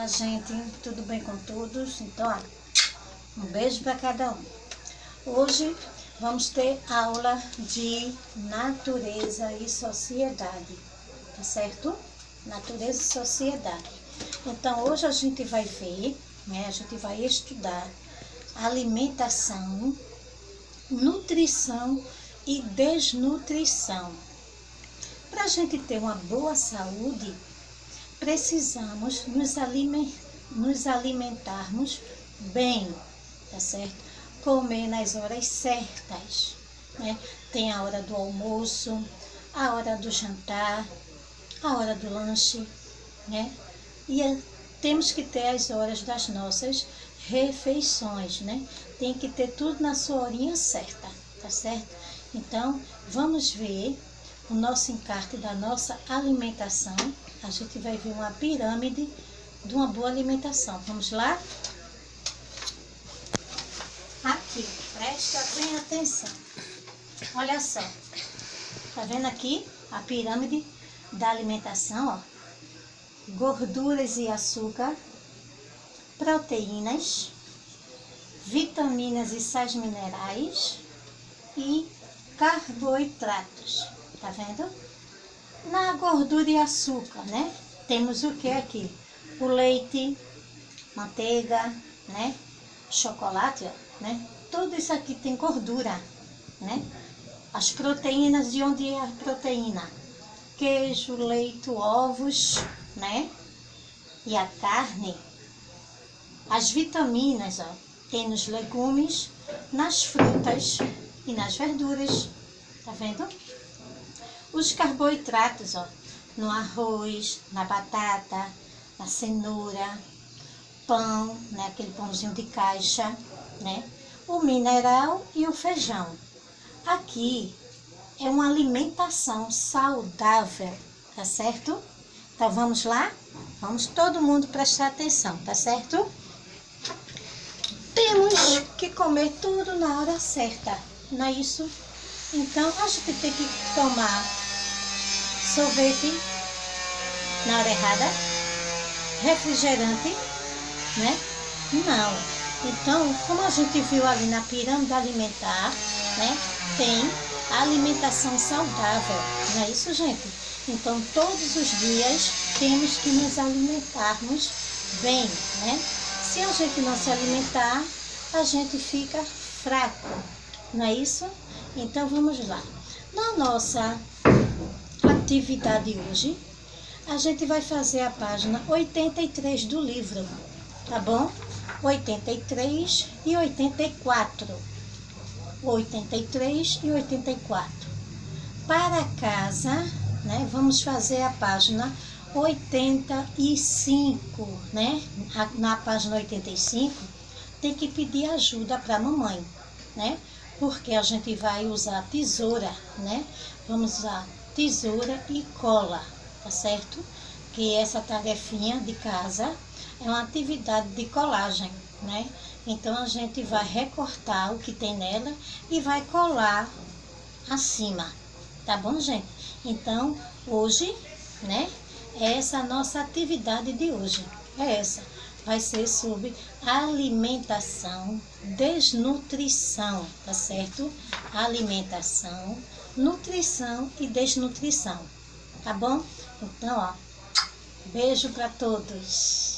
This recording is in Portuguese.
Olá, gente, tudo bem com todos? Então, ó, um beijo para cada um. Hoje vamos ter aula de natureza e sociedade, tá certo? Natureza e sociedade. Então, hoje a gente vai ver, a gente vai estudar alimentação, nutrição e desnutrição. Para a gente ter uma boa saúde, precisamos nos alimentarmos bem, tá certo? Comer nas horas certas, né? Tem a hora do almoço, a hora do jantar, a hora do lanche, né? E temos que ter as horas das nossas refeições, né? Tem que ter tudo na sua horinha certa, tá certo? Então, vamos ver o nosso encarte da nossa alimentação. A gente vai ver uma pirâmide de uma boa alimentação. Vamos lá? Aqui, presta bem atenção. Olha só. Tá vendo aqui a pirâmide da alimentação, ó? Gorduras e açúcar, proteínas, vitaminas e sais minerais e carboidratos. Tá vendo? Na gordura e açúcar, né? Temos o que aqui? O leite, manteiga, né? Chocolate, ó, né? Tudo isso aqui tem gordura, né? As proteínas, de onde é a proteína? Queijo, leite, ovos, né? E a carne. As vitaminas, ó, tem nos legumes, nas frutas e nas verduras. Tá vendo? Os carboidratos, ó, no arroz, na batata, na cenoura, pão, né, aquele pãozinho de caixa, né, o mineral e o feijão. Aqui é uma alimentação saudável, tá certo? Então vamos lá? Vamos todo mundo prestar atenção, tá certo? Temos que comer tudo na hora certa, não é isso? Então a gente tem que tomar sorvete na hora errada, refrigerante, né? Não. Então, como a gente viu ali na pirâmide alimentar, né? Tem a alimentação saudável, não é isso, gente? Então, todos os dias temos que nos alimentarmos bem, né? Se a gente não se alimentar, a gente fica fraco, não é isso? Então, vamos lá. Na nossa atividade hoje, a gente vai fazer a página 83 do livro, tá bom? 83 e 84. 83 e 84. Para casa, né? Vamos fazer a página 85, né? Na página 85, tem que pedir ajuda para a mamãe, né? Porque a gente vai usar tesoura, né? Vamos usar tesoura e cola, tá certo? Que essa tarefinha de casa é uma atividade de colagem, né? Então a gente vai recortar o que tem nela e vai colar acima, tá bom, gente? Então hoje, né? Essa é a nossa atividade de hoje, é essa. Vai ser sobre alimentação, desnutrição, tá certo? Alimentação, nutrição e desnutrição, tá bom? Então, ó, beijo para todos.